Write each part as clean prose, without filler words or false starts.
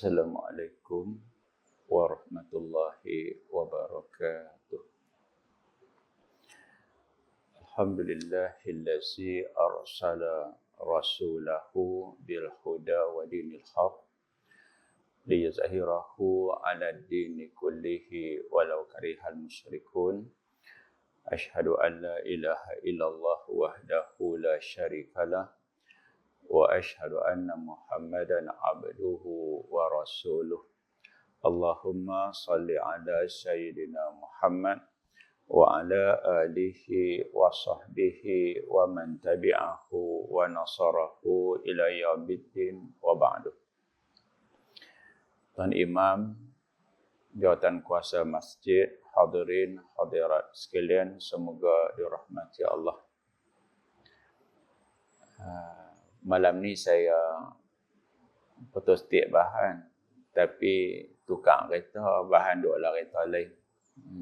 Assalamualaikum warahmatullahi wabarakatuh. Alhamdulillahillazi arsala rasulahu bil huda wa dinil haq liyuzhirahu 'ala ad-dini kullihi walau karihal musyrikun. Asyhadu an la ilaha illallah wahdahu la syarikalah wa asyhadu anna Muhammadan abduhu wa rasuluh. Allahumma salli ala sayyidina Muhammad wa ala alihi wa sahbihi wa man tabi'ahu wa nasarahu ila yaumiddin wa ba'du. Tuan Imam, jawatan kuasa masjid, hadirin hadirat sekalian, semoga dirahmati Allah. Malam ni saya putus tiap bahan, tapi tukang kereta, bahan duk lah kereta lain.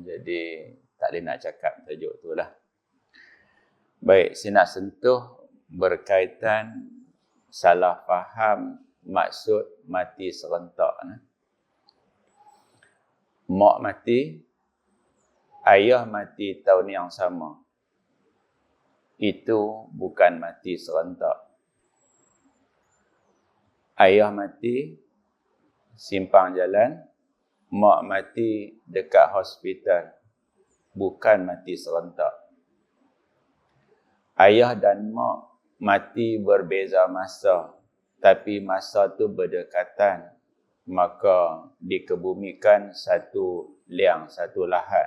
Jadi tak boleh nak cakap tajuk tu lah. Baik, saya nak sentuh berkaitan salah faham maksud mati serentak. Mak mati, ayah mati tahun yang sama. Itu bukan mati serentak. Ayah mati simpang jalan, mak mati dekat hospital, bukan mati serentak. Ayah dan mak mati berbeza masa, tapi masa tu berdekatan, maka dikebumikan satu liang, satu lahat,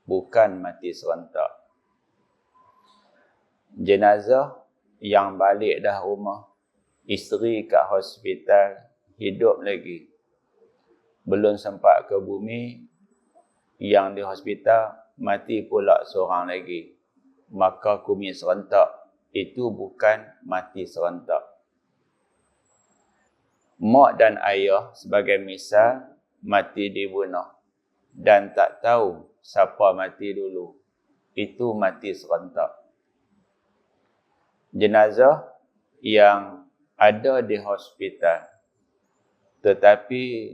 bukan mati serentak. Jenazah yang balik dah rumah, isteri kat hospital, hidup lagi, belum sempat ke bumi, yang di hospital mati pula seorang lagi, maka kumi serentak. Itu bukan mati serentak. Mak dan ayah sebagai misal mati dibunuh dan tak tahu siapa mati dulu, itu mati serentak. Jenazah yang ada di hospital tetapi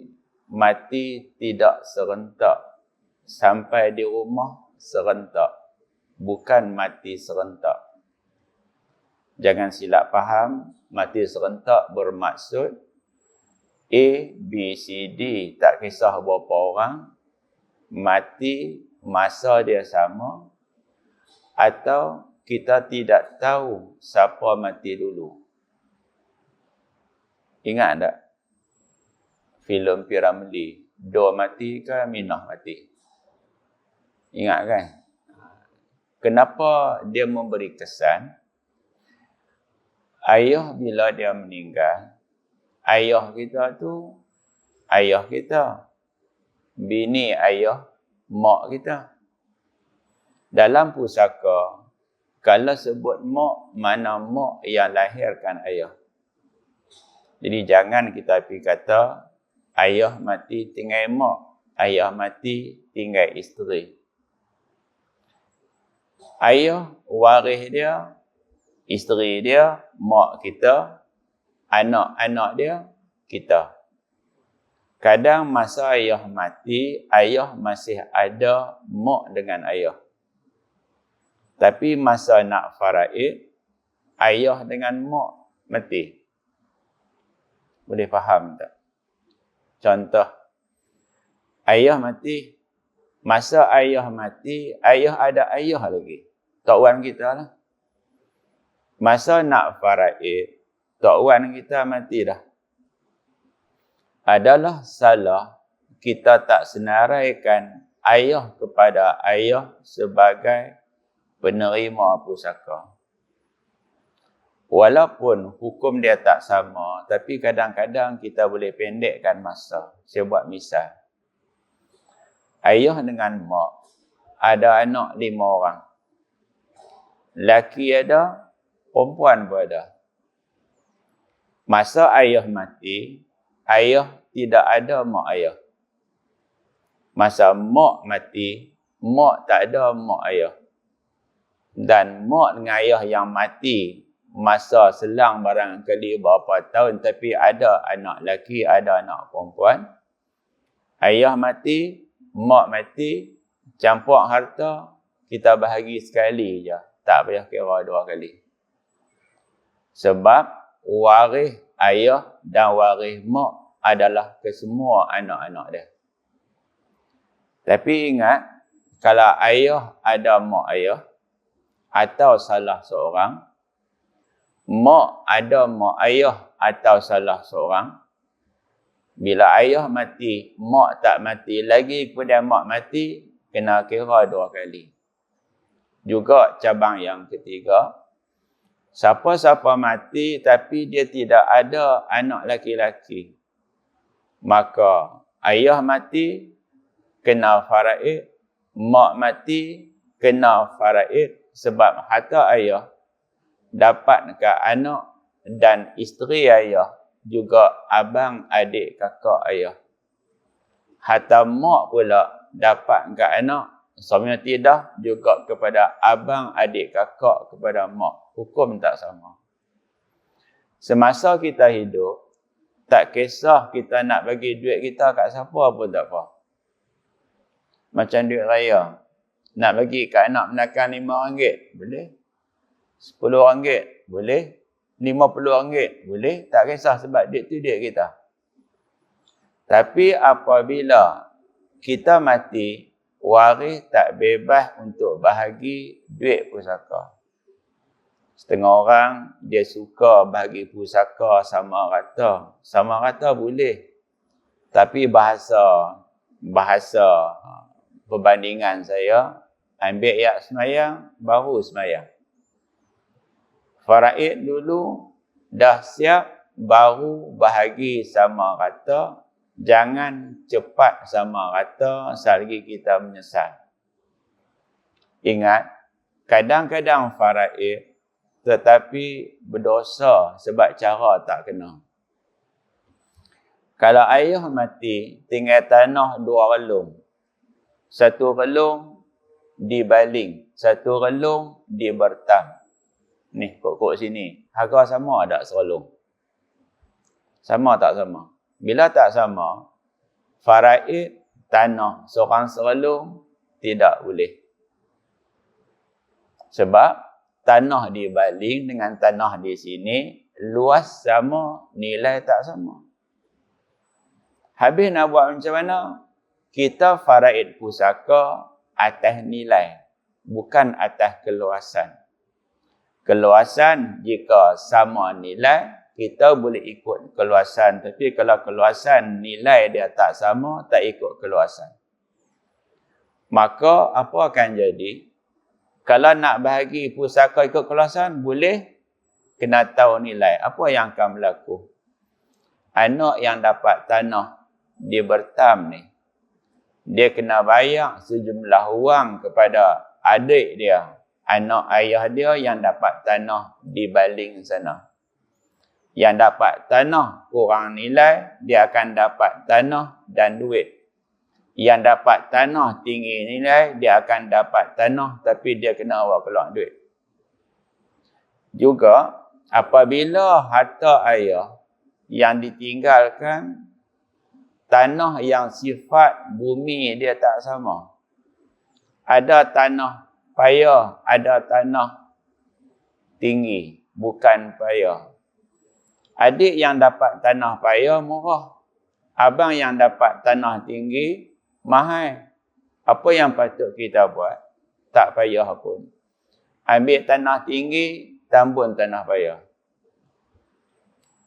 mati tidak serentak, sampai di rumah serentak, bukan mati serentak. Jangan silap faham, mati serentak bermaksud A, B, C, D, tak kisah berapa orang, mati masa dia sama, atau kita tidak tahu siapa mati dulu. Ingat tak? Filem Piramli, Dor mati ke Minah mati? Ingat kan? Kenapa dia memberi kesan? Ayah bila dia meninggal, ayah kita tu ayah kita, bini ayah mak kita. Dalam pusaka, kalau sebut mak, mana mak yang lahirkan ayah. Jadi jangan kita pergi kata ayah mati tinggal mak, ayah mati tinggal isteri. Ayah waris dia, isteri dia, mak kita, anak-anak dia, kita. Kadang masa ayah mati, ayah masih ada mak dengan ayah. Tapi masa nak faraid, ayah dengan mak mati. Boleh faham tak? Contoh, ayah mati. Masa ayah mati, ayah ada ayah lagi. Tok wan kita lah. Masa nak faraid, tok wan kita mati dah. Adalah salah kita tak senaraikan ayah kepada ayah sebagai penerima pusaka. Walaupun hukum dia tak sama, tapi kadang-kadang kita boleh pendekkan masa. Saya buat misal. Ayah dengan mak ada anak 5 orang. Laki ada, perempuan pun ada. Masa ayah mati, ayah tidak ada mak ayah. Masa mak mati, mak tak ada mak ayah. Dan mak dengan ayah yang mati masa selang barangkali berapa tahun, tapi ada anak lelaki, ada anak perempuan. Ayah mati, mak mati, campur harta, kita bahagi sekali je. Tak payah kira 2 kali. Sebab waris ayah dan waris mak adalah kesemua anak-anak dia. Tapi ingat, kalau ayah ada mak ayah, atau salah seorang, mak ada mak ayah atau salah seorang, bila ayah mati, mak tak mati lagi, kemudian mak mati, kena kira 2 kali. Juga cabang yang ketiga, siapa-siapa mati tapi dia tidak ada anak laki-laki, maka ayah mati kena faraid, mak mati kena faraid, sebab harta ayah dapat ke anak dan isteri ayah, juga abang, adik, kakak ayah. Harta mak pula dapat ke anak, suaminya tidak, juga kepada abang, adik, kakak, kepada mak. Hukum tak sama. Semasa kita hidup, tak kisah kita nak bagi duit kita kat siapa pun tak apa. Macam duit raya. Nak bagi kat anak menakan RM5, boleh. RM10, boleh. RM50, boleh. Tak kisah sebab duit tu duit kita. Tapi apabila kita mati, waris tak bebas untuk bahagi duit pusaka. Setengah orang dia suka bahagi pusaka sama rata. Sama rata boleh. Tapi bahasa perbandingan saya, ambil yak semayang, baru semayang. Faraid dulu dah siap, baru bahagi sama rata. Jangan cepat sama rata, selagi kita menyesal. Ingat, kadang-kadang faraid, tetapi berdosa sebab cara tak kena. Kalau ayah mati, tinggal tanah 2 relung. 1 relung dibaling, 1 relung dibertam. Ni, kok sini. Harga sama tak serelung? Sama tak sama? Bila tak sama, faraid tanah seorang serelung tidak boleh. Sebab tanah dibaling dengan tanah di sini, luas sama, nilai tak sama. Habis nak buat macam mana? Kita faraid pusaka atas nilai, bukan atas keluasan. Keluasan jika sama nilai, kita boleh ikut keluasan. Tapi kalau keluasan nilai dia tak sama, tak ikut keluasan. Maka apa akan jadi? Kalau nak bahagi pusaka ikut keluasan, boleh, kena tahu nilai. Apa yang akan berlaku? Anak yang dapat tanah di bertam ni, dia kena bayar sejumlah wang kepada adik dia, anak ayah dia yang dapat tanah di baling sana. Yang dapat tanah kurang nilai, dia akan dapat tanah dan duit. Yang dapat tanah tinggi nilai, dia akan dapat tanah tapi dia kena awak keluar duit. Juga apabila harta ayah yang ditinggalkan, tanah yang sifat bumi dia tak sama. Ada tanah payah, ada tanah tinggi, bukan payah. Adik yang dapat tanah payah murah. Abang yang dapat tanah tinggi mahal. Apa yang patut kita buat? Tak payah pun. Ambil tanah tinggi, tambun tanah payah.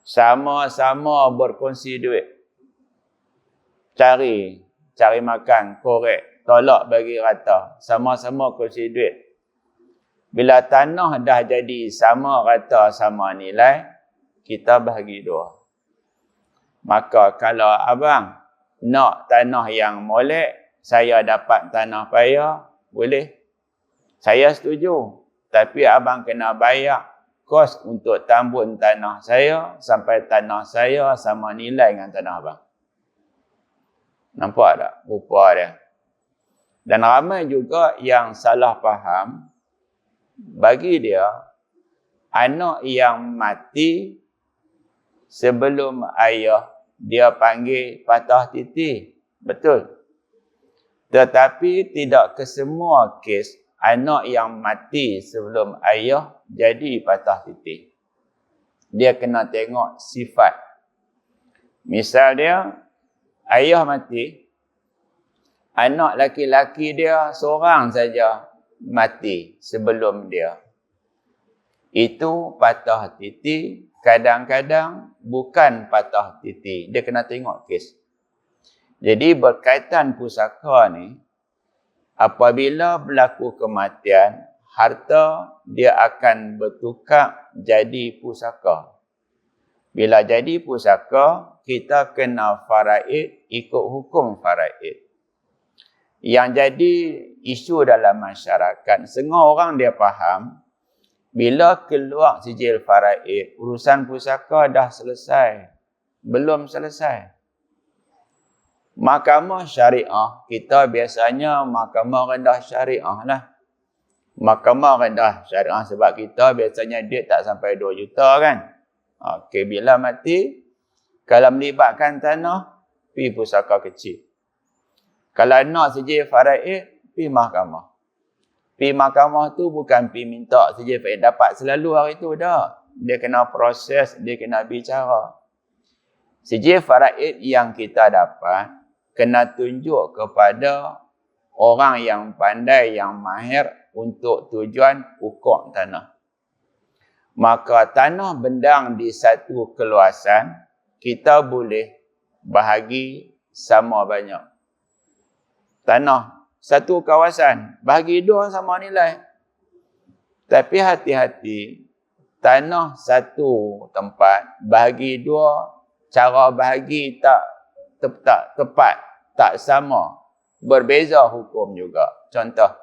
Sama-sama berkongsi duit. Cari makan, korek, tolak bagi rata. Sama-sama kongsi duit. Bila tanah dah jadi sama rata, sama nilai, kita bahagi 2. Maka kalau abang nak tanah yang molek, saya dapat tanah payah, boleh. Saya setuju. Tapi abang kena bayar kos untuk tambun tanah saya, sampai tanah saya sama nilai dengan tanah abang. Nampak tak rupa dia? Dan ramai juga yang salah faham. Bagi dia, anak yang mati sebelum ayah dia panggil patah titi. Betul. Tetapi tidak kesemua kes anak yang mati sebelum ayah jadi patah titi. Dia kena tengok sifat. Misal dia, ayah mati, anak laki-laki dia seorang saja mati sebelum dia. Itu patah titi, kadang-kadang bukan patah titi. Dia kena tengok kes. Jadi berkaitan pusaka ni, apabila berlaku kematian, harta dia akan bertukar jadi pusaka. Bila jadi pusaka, kita kena faraid ikut hukum faraid. Yang jadi isu dalam masyarakat, setengah orang dia faham, bila keluar sijil faraid, urusan pusaka dah selesai. Belum selesai. Mahkamah syariah, kita biasanya mahkamah rendah syariah lah. Mahkamah rendah syariah sebab kita biasanya duit tak sampai 2 juta kan. Okey, bila mati, kalau melibatkan tanah, pergi pusaka kecil. Kalau nak sijil faraid, pergi mahkamah. Pergi mahkamah tu bukan pergi minta sijil faraid dapat selalu hari tu dah. Dia kena proses, dia kena bicara. Sijil faraid yang kita dapat, kena tunjuk kepada orang yang pandai, yang mahir untuk tujuan ukur tanah. Maka tanah bendang di satu keluasan, kita boleh bahagi sama banyak. Tanah satu kawasan, bahagi 2 sama nilai. Tapi hati-hati, tanah satu tempat, bahagi 2, cara bahagi tak tepat. Tak sama. Berbeza hukum juga. Contoh,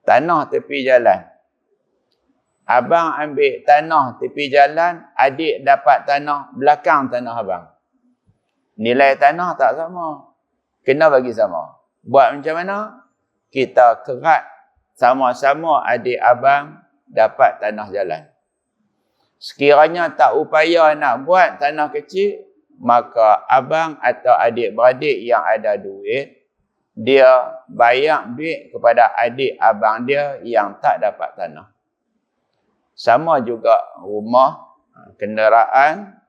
tanah tepi jalan. Abang ambil tanah tepi jalan, adik dapat tanah belakang tanah abang. Nilai tanah tak sama. Kena bagi sama. Buat macam mana? Kita kerat sama-sama adik abang dapat tanah jalan. Sekiranya tak upaya nak buat tanah kecil, maka abang atau adik-beradik yang ada duit, dia bayar duit kepada adik abang dia yang tak dapat tanah. Sama juga rumah, kenderaan.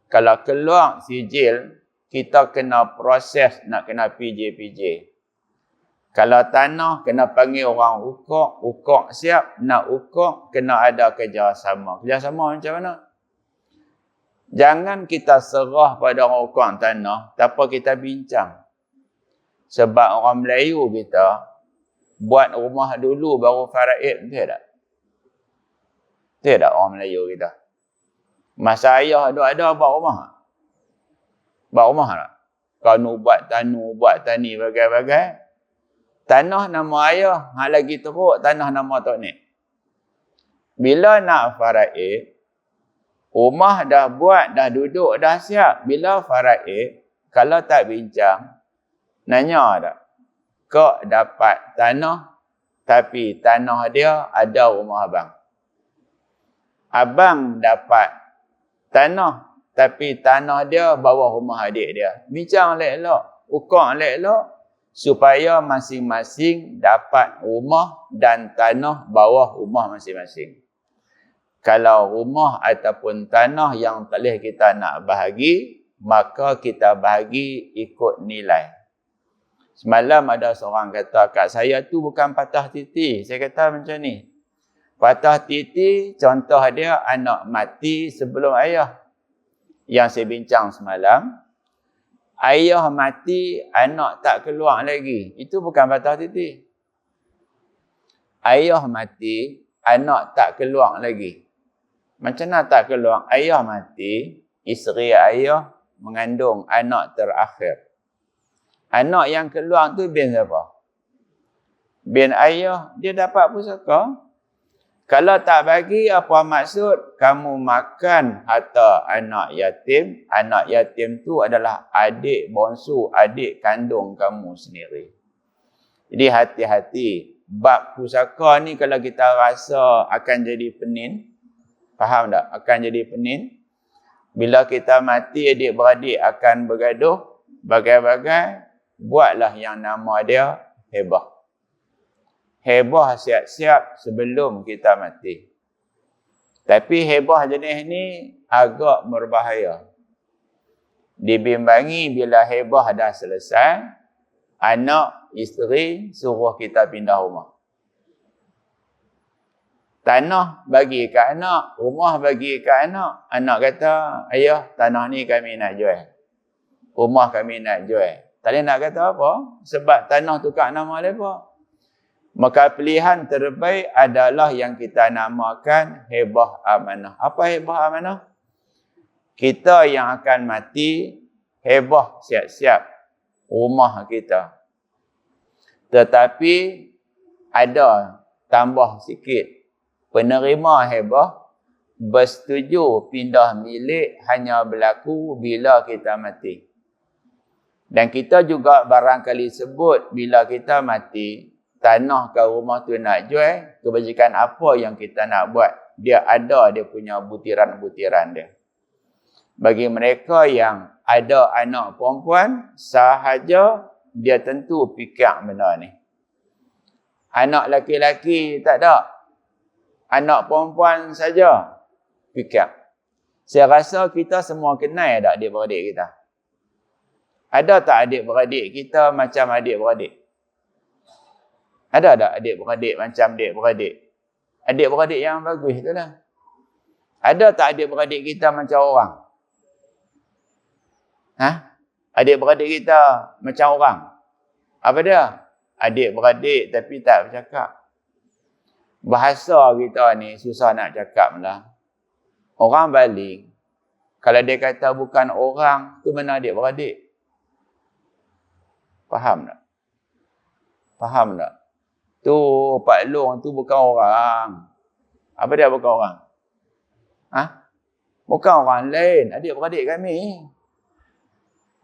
Kalau keluar sijil, kita kena proses nak kena PJ. Kalau tanah, kena panggil orang ukur siap, nak ukur, kena ada kerjasama. Kerjasama macam mana? Jangan kita serah pada orang ukur tanah, tanpa kita bincang. Sebab orang Melayu kita, buat rumah dulu baru faraid, betul tak? Betul tak orang Melayu kita? Masa ayah ada buat rumah. Buat rumah tak? Kanu buat tanu, buat tani, bagai-bagai. Tanah nama ayah, hak lagi teruk tanah nama tok nek. Bila nak faraid, rumah dah buat, dah duduk, dah siap. Bila faraid, kalau tak bincang, nanya tak? Kau dapat tanah, tapi tanah dia ada rumah abang. Abang dapat tanah, tapi tanah dia bawah rumah adik dia. Bincang elok-elok, ukur elok-elok, supaya masing-masing dapat rumah dan tanah bawah rumah masing-masing. Kalau rumah ataupun tanah yang tak boleh kita nak bahagi, maka kita bahagi ikut nilai. Semalam ada seorang kata, kat saya tu bukan patah titi. Saya kata macam ni. Patah titi, contoh dia anak mati sebelum ayah. Yang saya bincang semalam, ayah mati, anak tak keluar lagi. Itu bukan patah titi. Ayah mati, anak tak keluar lagi. Macam mana tak keluar? Ayah mati, isteri ayah mengandung anak terakhir. Anak yang keluar tu bin siapa? Bin ayah, dia dapat pusaka. Kalau tak bagi, apa maksud? Kamu makan harta anak yatim. Anak yatim tu adalah adik bongsu, adik kandung kamu sendiri. Jadi hati-hati. Bab pusaka ni kalau kita rasa akan jadi penin, Faham tak? Akan jadi penin. Bila kita mati, adik-beradik akan bergaduh. Bagai-bagai, buatlah yang nama dia hebah. Hebah siap-siap sebelum kita mati. Tapi hebah jenis ni agak berbahaya. Dibimbangi bila hebah dah selesai, anak, isteri suruh kita pindah rumah. Tanah bagi ke anak, rumah bagi ke anak. Anak kata, ayah, tanah ni kami nak jual. Rumah kami nak jual. Tak boleh nak kata apa? Sebab tanah tukar nama mereka. Maka pilihan terbaik adalah yang kita namakan hebah amanah. Apa hebah amanah? Kita yang akan mati, hebah siap-siap rumah kita. Tetapi ada tambah sikit. Penerima hebah bersetuju pindah milik hanya berlaku bila kita mati. Dan kita juga barangkali sebut bila kita mati, tanah ke rumah tu nak jual, kebajikan apa yang kita nak buat. Dia ada dia punya butiran-butiran dia. Bagi mereka yang ada anak perempuan, sahaja dia tentu fikir benda ni. Anak laki-laki tak ada. Anak perempuan saja fikir. Saya rasa kita semua kenal tak adik-beradik kita? Ada tak adik-beradik kita macam adik-beradik? Ada tak adik-beradik macam adik-beradik? Adik-beradik yang bagus tu lah. Ada tak adik-beradik kita macam orang? Adik-beradik kita macam orang? Apa dia? Adik-beradik tapi tak bercakap. Bahasa kita ni susah nak cakap lah. Orang baling. Kalau dia kata bukan orang, tu mana adik-beradik? Faham tak? Faham tak? Tu Pak Long tu bukan orang. Apa dia bukan orang? Bukan orang lain. Adik-beradik kami.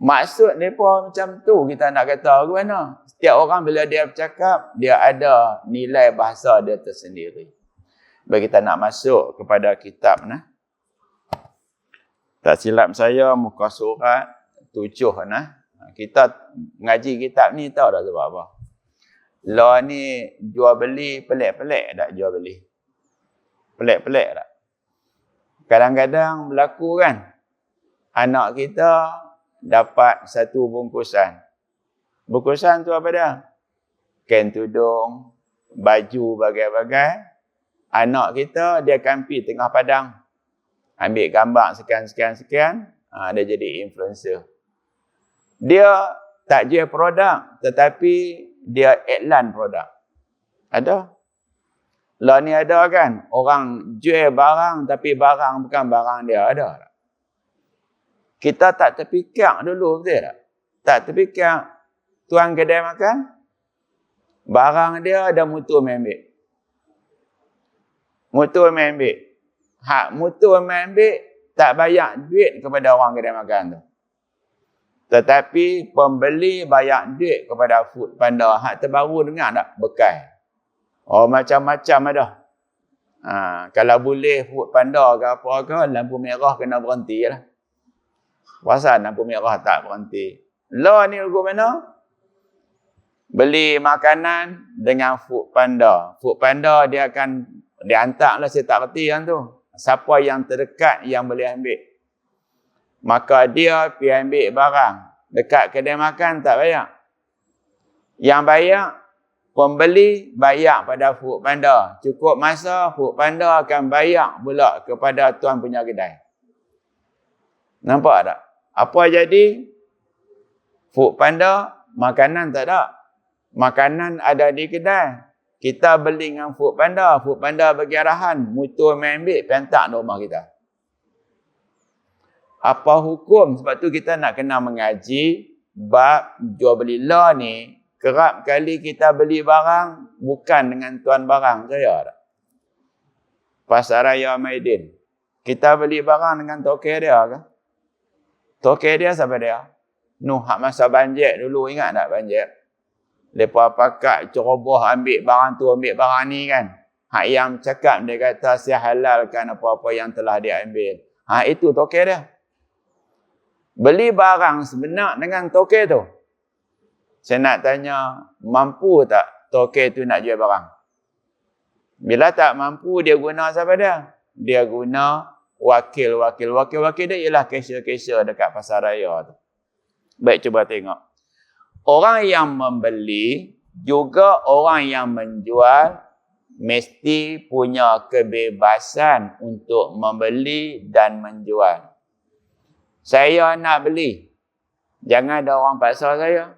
Maksud mereka macam tu kita nak kata ke mana? Setiap orang bila dia bercakap, dia ada nilai bahasa dia tersendiri. Bagi kita nak masuk kepada kitab. Tak silap saya muka surat 7. Kita ngaji kitab ni tahu tak sebab apa? Law ni jual beli pelik-pelik tak jual beli? Pelik-pelik tak? Kadang-kadang berlaku kan? Anak kita dapat satu bungkusan. Bungkusan tu apa dia? Kain tudung, baju bagai-bagai. Anak kita dia akan pergi tengah padang. Ambil gambar sekian. Dia jadi influencer. Dia tak jual produk, tetapi dia iklan produk. Ada? Lah ni ada kan? Orang jual barang tapi barang bukan barang dia. Ada tak? Kita tak terfikir dulu, betul tak? Tak terfikir tuan kedai makan, barang dia ada mutu ambil. Mutu ambil. Hak mutu ambil, tak bayar duit kepada orang kedai makan tu. Tetapi pembeli bayar duit kepada Food Panda. Hak terbaru dengar tak? Bekai. Oh, macam-macam ada. Kalau boleh Food Panda ke apa ke, lampu merah kena berhenti lah. Pasal lampu merah tak berhenti. Law ni lagu mana? Beli makanan dengan Food Panda. Food Panda dia akan dihantar lah, saya tak kerti kan tu. Siapa yang terdekat yang boleh ambil. Maka dia pergi ambil barang. Dekat kedai makan tak bayar. Yang bayar, pembeli bayar pada Food Panda. Cukup masa, Food Panda akan bayar pula kepada tuan punya kedai. Nampak tak? Apa jadi? Food Panda, makanan tak ada. Makanan ada di kedai. Kita beli dengan Food Panda. Food Panda bagi arahan. Mutu ambil, pentak rumah kita. Apa hukum? Sebab tu kita nak kena mengaji bab jual beli law ni. Kerap kali kita beli barang bukan dengan tuan barang saya tak? Pasar Raya Maidin. Kita beli barang dengan tokek dia ke? Tokek dia siapa dia? Nuh, hak masa banjir dulu, ingat tak banjir? Lepas pakat ceroboh ambil barang tu, ambil barang ni kan? Hak yang cakap dia kata saya halalkan apa-apa yang telah dia ambil. Itu token dia. Beli barang sebenar dengan token tu. Saya nak tanya, mampu tak token tu nak jual barang? Bila tak mampu, dia guna siapa dia? Dia guna wakil dia ialah cashier dekat pasar raya tu. Baik, cuba tengok. Orang yang membeli juga orang yang menjual mesti punya kebebasan untuk membeli dan menjual. Saya nak beli. Jangan ada orang paksa saya.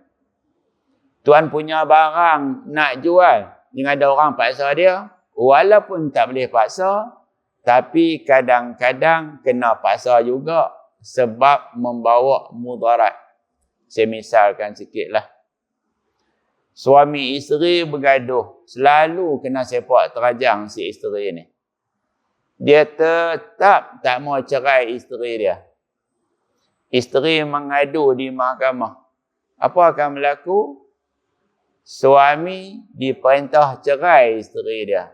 Tuan punya barang nak jual. Jangan ada orang paksa dia. Walaupun tak boleh paksa, tapi kadang-kadang kena paksa juga sebab membawa mudarat. Saya misalkan sikitlah. Suami isteri bergaduh. Selalu kena sepak terajang si isteri ni. Dia tetap tak mau cerai isteri dia. Isteri mengadu di mahkamah. Apa akan berlaku? Suami diperintah cerai isteri dia.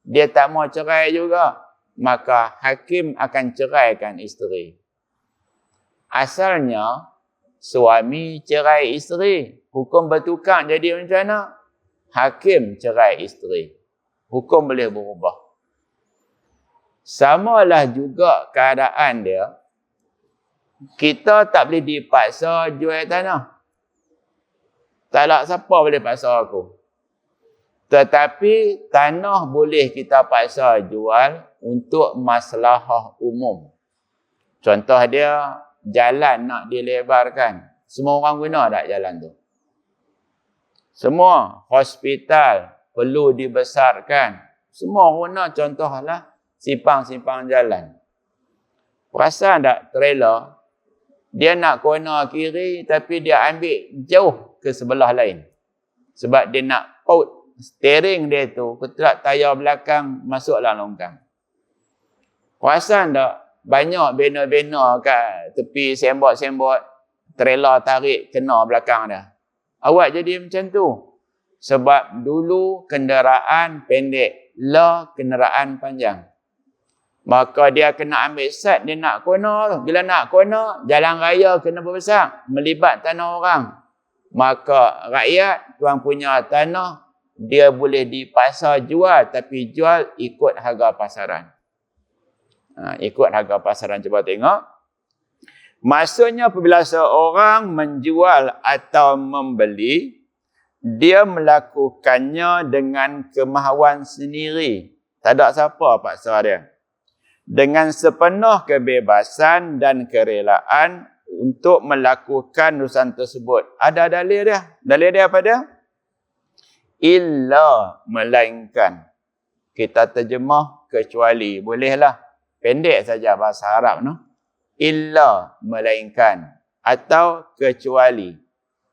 Dia tak mau cerai juga. Maka hakim akan ceraikan isteri. Asalnya, suami cerai isteri. Hukum bertukar jadi macam mana? Hakim cerai isteri. Hukum boleh berubah. Samalah juga keadaan dia. Kita tak boleh dipaksa jual tanah. Tak siapa boleh paksa aku. Tetapi tanah boleh kita paksa jual untuk maslahah umum. Contoh dia, jalan nak dilebarkan. Semua orang guna tak jalan tu? Semua hospital perlu dibesarkan. Semua guna, contohlah simpang-simpang jalan. Perasan tak trailer? Dia nak kona kiri tapi dia ambil jauh ke sebelah lain. Sebab dia nak paut steering dia tu, ketelak tayar belakang masuk dalam longkang. Perasan tak? Banyak banner-banner kat tepi sembot-sembot, trailer tarik kena belakang dia. Awak jadi macam tu. Sebab dulu kenderaan pendek, kenderaan panjang. Maka dia kena ambil set, dia nak kona. Bila nak kona, jalan raya kena berbesar, melibat tanah orang. Maka rakyat, tuan punya tanah, dia boleh dipaksa jual, tapi jual ikut harga pasaran. Ikut harga pasaran, cuba tengok. Maksudnya apabila seorang menjual atau membeli, dia melakukannya dengan kemahuan sendiri. Tak ada siapa paksa dia. Dengan sepenuh kebebasan dan kerelaan untuk melakukan urusan tersebut. Ada dalil dia. Dalil dia apa dia? Illa, melainkan. Kita terjemah kecuali. Bolehlah. Pendek saja bahasa Arab, no? Illa, melainkan. Atau kecuali.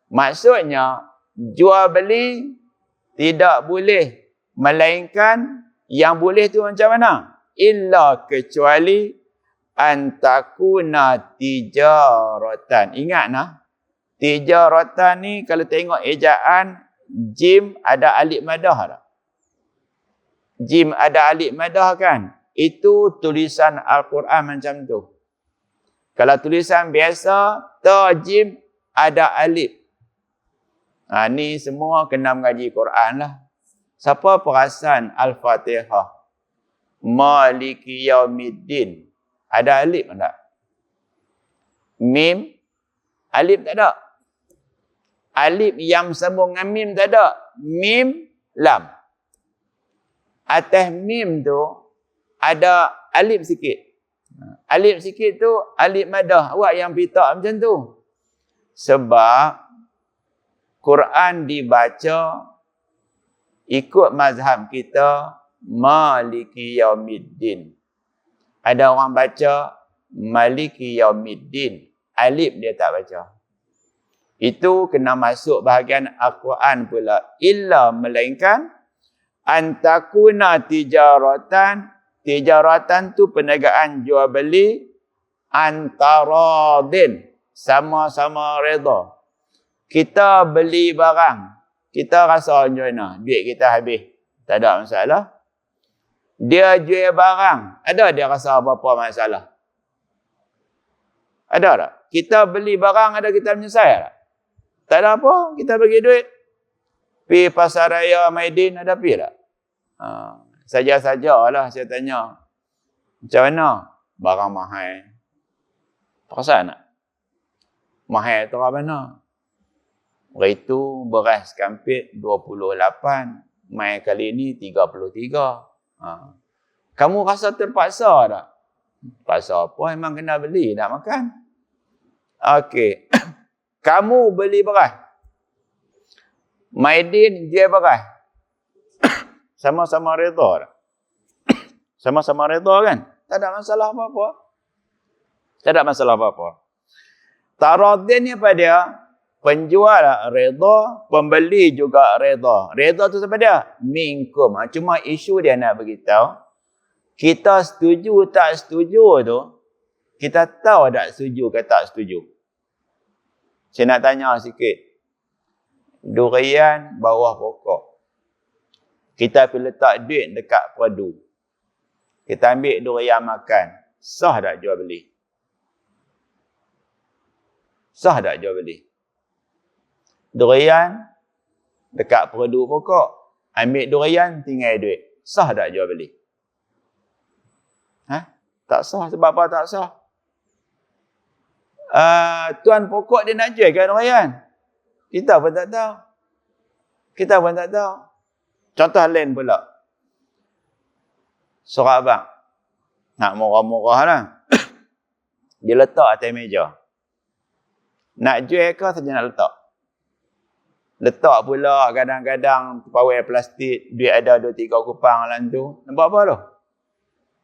Maksudnya, jual beli tidak boleh. Melainkan yang boleh tu macam mana? Illa, kecuali antakuna tijaratan. Ingat nah, tijaratan ni kalau tengok ejaan, jim ada alif madah tak? Jim ada alif madah kan? Itu tulisan Al-Quran macam tu. Kalau tulisan biasa, ta jim ada alif. Ni semua kena mengaji Quran lah. Siapa perasan Al-Fatihah? Maliki yaumiddin. Ada alif tak? Mim? Alif tak ada. Alif yang sambung dengan mim tak ada. Mim, lam. Atas mim tu, ada alif sikit. Alif sikit tu, alif madah. Awak yang pitak macam tu. Sebab, Quran dibaca, ikut mazhab kita, Maliki yaumiddin. Ada orang baca Maliki yaumiddin. Alif dia tak baca. Itu kena masuk bahagian Al-Quran pula. Illa, melainkan antakuna tijaratan. Tijaratan tu perniagaan jual beli antaradin. Sama-sama reda. Kita beli barang. Kita rasa macam mana? Duit kita habis. Tak ada masalah. Dia jual barang. Ada dia rasa apa-apa masalah? Ada tak? Kita beli barang, ada kita menyesal tak? Tak ada apa. Kita bagi duit. Pergi pasar raya Maidin, ada pergi tak? Saja-sajalah saya tanya. Macam mana? Barang mahal. Perasaan tak? Mahal tu apa mana? Itu beras kampit 28. Mai kali ni 33. Kamu rasa terpaksa tak? Terpaksa apa? Memang kena beli nak makan. Okey. Kamu beli beras. Maidin jual beras. Sama-sama redha tak? Sama-sama redha kan? Tak ada masalah apa-apa. Tak ada masalah apa-apa. Taradin ni apa dia? Penjual redha, pembeli juga redha. Redha tu siapa dia? Minkum. Cuma isu dia nak beritahu, kita setuju tak setuju tu, kita tahu tak setuju ke tak setuju. Saya nak tanya sikit. Durian bawah pokok. Kita pergi letak duit dekat padu. Kita ambil durian makan. Sah tak jual beli? Sah tak jual beli? Durian dekat padu pokok. Ambil durian, tinggal duit. Sah tak jual beli? Tak sah. Sebab apa tak sah? Tuan pokok dia nak jual kan durian? Kita pun tak tahu. Kita pun tak tahu. Contoh lain pula. Seorang abang. Nak murah-murah lah. Dia letak atas meja. Nak jual ke saja nak letak? Letak pula kadang-kadang pawai plastik, duit ada 2-3 kupang dalam tu. Nampak apa tu?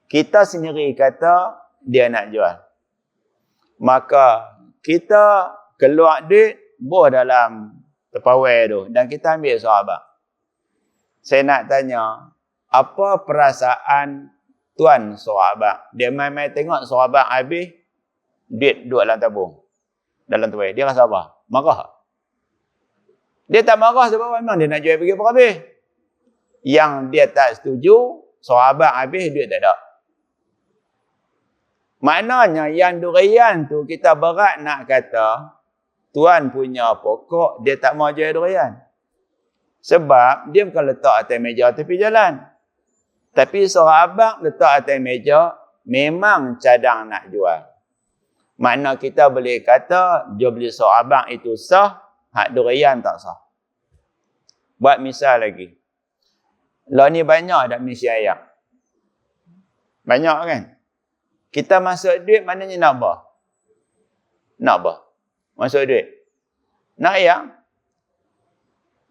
Kita sendiri kata dia nak jual. Maka kita keluar duit, boh dalam terpawai tu. Dan kita ambil sahabat. Saya nak tanya, apa perasaan tuan sahabat? Dia main-main tengok sahabat habis, duit duduk dalam tabung. Dalam terpawai. Dia rasa apa? Marah. Dia tak marah sebab memang dia nak jual pergi apa habis. Yang dia tak setuju, sahabat habis, duit tak ada. Maknanya yang durian tu kita berat nak kata, tuan punya pokok, dia tak mau jual durian. Sebab dia bukan letak atas meja tepi jalan. Tapi sahabat letak atas meja, memang cadang nak jual. Makna kita boleh kata, jual beli sahabat itu sah, hak durian tak sah. Buat misal lagi. Lah ni banyak dak misi ayam. Banyak kan? Kita masuk duit maknanya nak apa? Nak apa? Masuk duit. Nak ayam.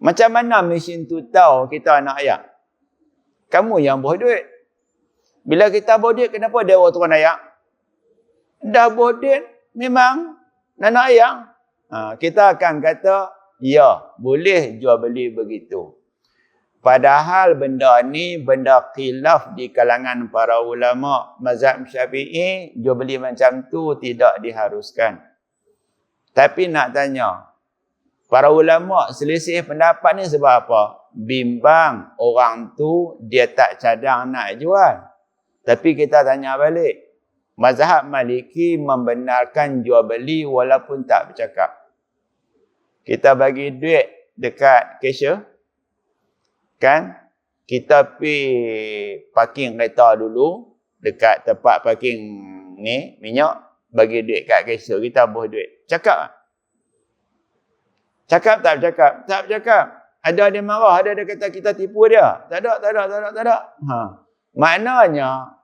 Macam mana mesin tu tahu kita nak ayam? Kamu yang bawa duit. Bila kita bawa duit, kenapa dia orang turun ayam? Dah bawa duit, memang nak ayam. Kita akan kata, ya, boleh jual beli begitu. Padahal benda ni, benda khilaf di kalangan para ulama mazhab Syafi'i, jual beli macam tu tidak diharuskan. Tapi nak tanya, para ulama selisih pendapat ni sebab apa? Bimbang orang tu dia tak cadang nak jual. Tapi kita tanya balik. Mazhab Maliki membenarkan jual beli walaupun tak bercakap. Kita bagi duit dekat cashier. Kan? Kita pergi parking kereta dulu. Dekat tempat parking ni, minyak. Bagi duit kat cashier. Kita buh duit. Cakap tak? Cakap tak bercakap? Tak bercakap. Ada dia marah. Ada dia kata kita tipu dia. Tak ada. Maknanya,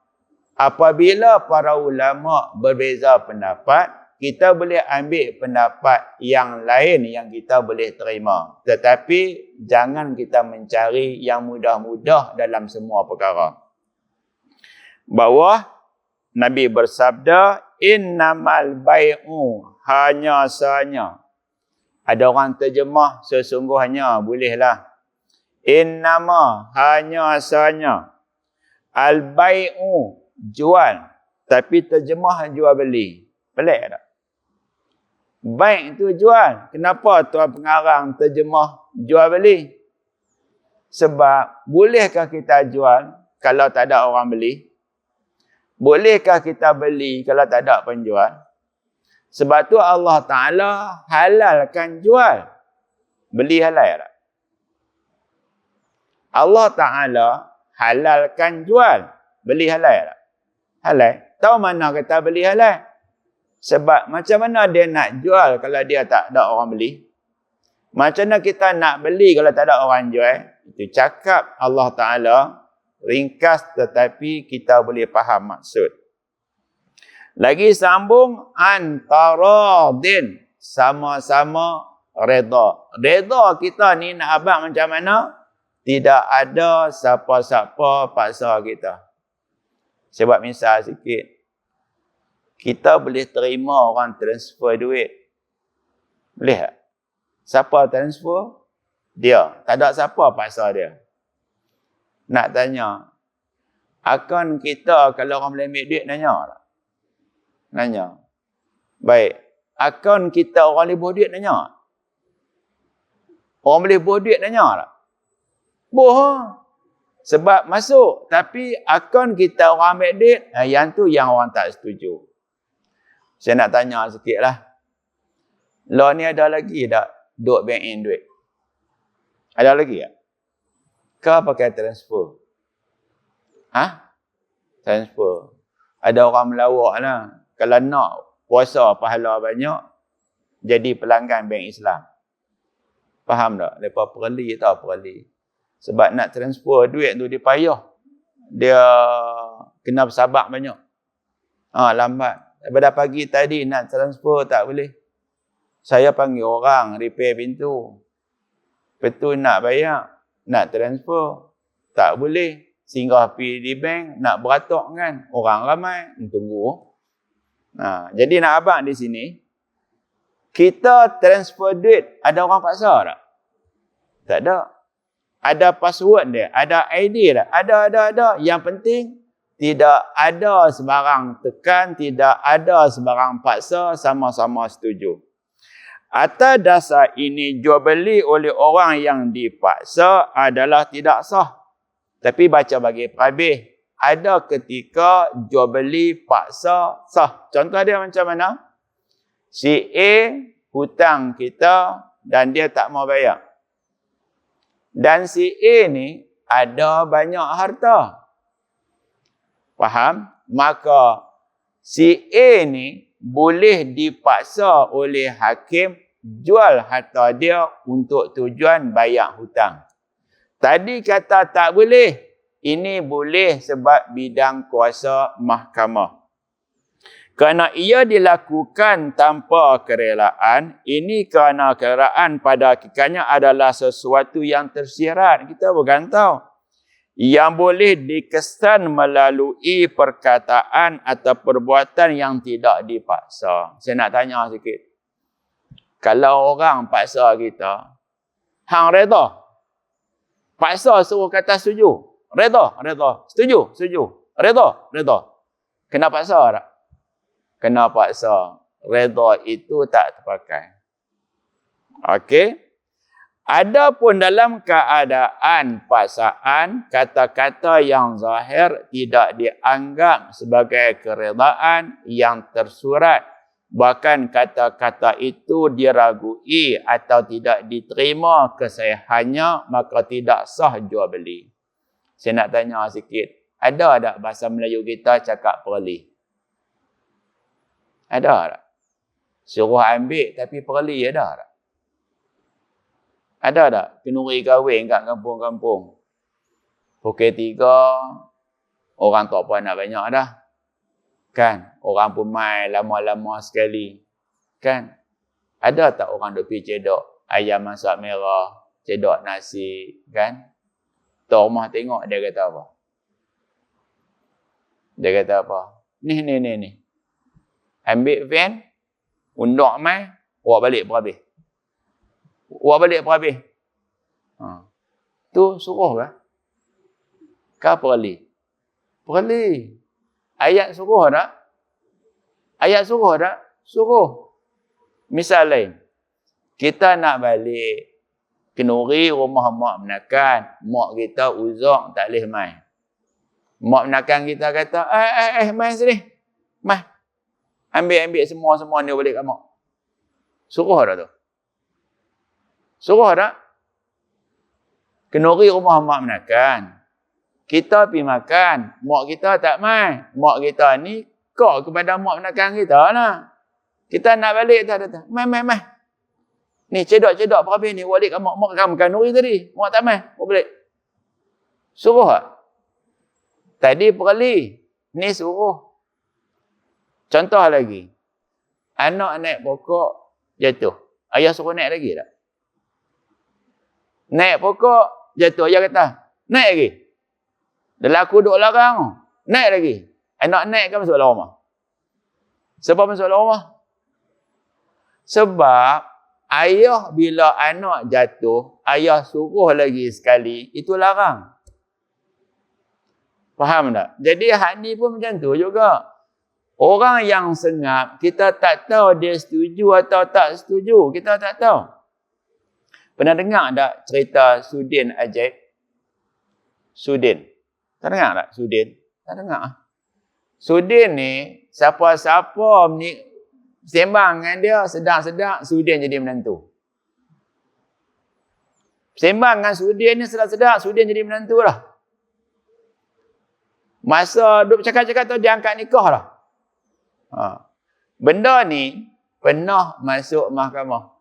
apabila para ulama berbeza pendapat, kita boleh ambil pendapat yang lain yang kita boleh terima. Tetapi jangan kita mencari yang mudah-mudah dalam semua perkara. Bawah Nabi bersabda, innamal bai'u hanya sahanya. Ada orang terjemah sesungguhnya, bolehlah. Innama hanya sahanya. Al-bai'u jual, tapi terjemah jual beli. Pelik tak? Baik tu jual. Kenapa tuan pengarang terjemah jual beli? Sebab bolehkah kita jual kalau tak ada orang beli? Bolehkah kita beli kalau tak ada penjual? Sebab tu Allah Ta'ala halalkan jual. Beli halal tak? Allah Ta'ala halalkan jual. Beli halal tak? Halal. Tahu mana kata beli halal? Sebab macam mana dia nak jual kalau dia tak ada orang beli? Macam mana kita nak beli kalau tak ada orang jual? Itu cakap Allah Ta'ala ringkas tetapi kita boleh faham maksud. Lagi sambung antara din, sama-sama redha. Redha kita ni nak abang macam mana? Tidak ada siapa-siapa paksa kita. Sebab misal sikit, kita boleh terima orang transfer duit. Boleh tak? Siapa transfer? Dia. Tak ada siapa paksa dia. Nak tanya, akun kita kalau orang boleh ambil duit, nanya tak? Nanya. Baik. Akun kita orang boleh buat duit, nanya. Orang boleh buat duit, nanya tak? Boh. Sebab masuk. Tapi akun kita orang ambil duit, yang tu yang orang tak setuju. Saya nak tanya sikit lah. Law ni ada lagi tak duk bank in duit? Ada lagi tak? Kau pakai transfer? Transfer. Ada orang melawak lah. Kalau nak puasa pahala banyak, jadi pelanggan bank Islam. Faham tak? Lepas perli tau perli. Sebab nak transfer duit tu dia payah. Dia kena bersabar banyak. Lambat. Daripada pagi tadi nak transfer tak boleh. Saya panggil orang repair pintu. Betul nak bayar. Nak transfer. Tak boleh. Singgah pergi di bank. Nak beratok kan. Orang ramai. Tunggu. Jadi nak abang di sini. Kita transfer duit. Ada orang paksa tak? Tak ada. Ada password dia. Ada ID tak? Ada. Yang penting. Tidak ada sebarang tekan. Tidak ada sebarang paksa. Sama-sama setuju. Atas dasar ini, jual beli oleh orang yang dipaksa adalah tidak sah. Tapi baca bagi perhabis. Ada ketika jual beli paksa sah. Contoh dia macam mana? Si A hutang kita dan dia tak mau bayar. Dan si A ni ada banyak harta. Faham? Maka si A ni boleh dipaksa oleh hakim jual harta dia untuk tujuan bayar hutang. Tadi kata tak boleh. Ini boleh sebab bidang kuasa mahkamah. Kerana ia dilakukan tanpa kerelaan, ini kerana kerelaan pada hakikatnya adalah sesuatu yang tersirat. Kita bukan tahu. Yang boleh dikesan melalui perkataan atau perbuatan yang tidak dipaksa. Saya nak tanya sikit. Kalau orang paksa kita, hang reda. Paksa suruh kata setuju. Reda. Setuju. Reda. Kena paksa tak? Kena paksa. Reda itu tak terpakai. Okey. Adapun dalam keadaan paksaan, kata-kata yang zahir tidak dianggap sebagai keredaan yang tersurat. Bahkan kata-kata itu diragui atau tidak diterima kesahihannya, maka tidak sah jual beli. Saya nak tanya sikit. Ada tak bahasa Melayu kita cakap perli? Ada tak? Suruh ambil tapi perli ada tak? Ada tak? Kenuri kahwin kat kampung-kampung. Pukul 3, orang tak apa nak banyak dah. Kan? Orang pun main lama-lama sekali. Kan? Ada tak orang duk pergi cedok ayam masak merah, cedok nasi, kan? Tok rumah tengok, dia kata apa? Dia kata apa? Ni. Ambil van, undak mai, awak balik berhabis. Tu suruh kan? Kau perli. Ayat suruh tak? Suruh. Misal lain. Kita nak balik kenuri rumah mak menakan. Mak kita uzak tak boleh main. Mak menakan kita kata, mai sini. Mai. Ambil semua ni balik kat mak. Suruh dah tu. Suruh tak? Kenuri rumah mak menakan. Kita pergi makan. Mak kita tak mai. Mak kita ni kok kepada mak menakan kita lah. Kita nak balik tak. Mai. Ni cedok berhabis ni. Balik kat mak. Mak kan makan nuri tadi. Mak tak mai. Mak balik. Suruh tak? Tadi perli. Ni suruh. Contoh lagi. Anak naik pokok jatuh. Ayah suruh naik lagi tak? Naik pokok jatuh. Ayah kata, naik lagi. Dalam aku duduk larang. Naik lagi. Anak naik kan masuk dalam rumah. Sebab masuk dalam rumah? Sebab ayah bila anak jatuh, ayah suruh lagi sekali, itu larang. Faham tak? Jadi hak ni pun macam tu juga. Orang yang sengap, kita tak tahu dia setuju atau tak setuju. Kita tak tahu. Pernah dengar tak cerita Sudin ajaib? Sudin. Tak dengar tak Sudin? Tak dengar. Sudin ni, siapa-siapa ni sembang dengan dia, sedang-sedang, Sudin jadi menantu. Sembang dengan Sudin ni sedang-sedang, Sudin jadi menantu lah. Masa duduk cakap-cakap tu, dia angkat nikah lah. Benda ni pernah masuk mahkamah.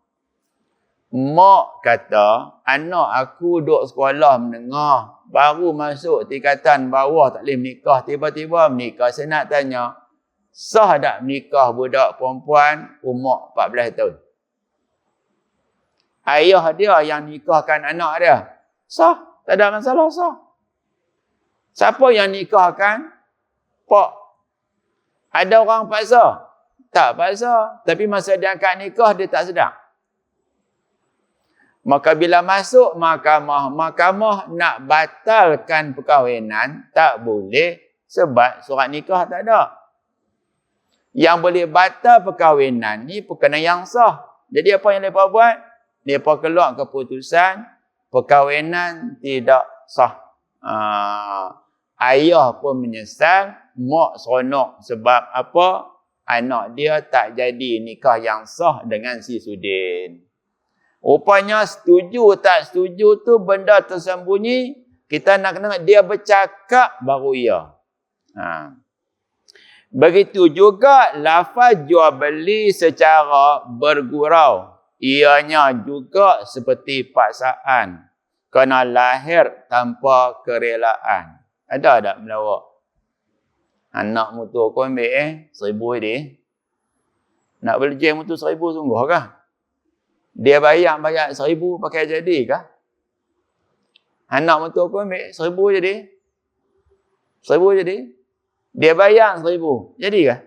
Mak kata, anak aku duduk sekolah menengah, baru masuk tingkatan bawah tak boleh menikah, tiba-tiba menikah. Saya nak tanya, sah tak menikah budak perempuan umur 14 tahun? Ayah dia yang nikahkan anak dia. Sah, tak ada masalah, sah. Siapa yang nikahkan? Pak. Ada orang paksa? Tak paksa. Tapi masa dia angkat nikah, dia tak sedar. Maka bila masuk mahkamah, mahkamah nak batalkan perkahwinan, tak boleh sebab surat nikah tak ada. Yang boleh batal perkahwinan ni perkara yang sah. Jadi apa yang mereka buat? Mereka keluar keputusan perkahwinan tidak sah. Ayah pun menyesal, mak seronok sebab apa? Anak dia tak jadi nikah yang sah dengan si Sudin. Rupanya setuju tak setuju tu benda tersembunyi. Kita nak kena dia bercakap baru ya. Begitu juga lafaz jual beli secara bergurau. Ianya juga seperti paksaan. Kena lahir tanpa kerelaan. Ada tak melawak? Anak mutu aku ambil 1,000 dia. Nak beli jem mutu 1,000 sungguh kah? Dia bayar 1,000 pakai jadi kah? Anak mutu aku ambil 1,000 jadi. 1,000 jadi. Dia bayar 1,000. Jadi kah?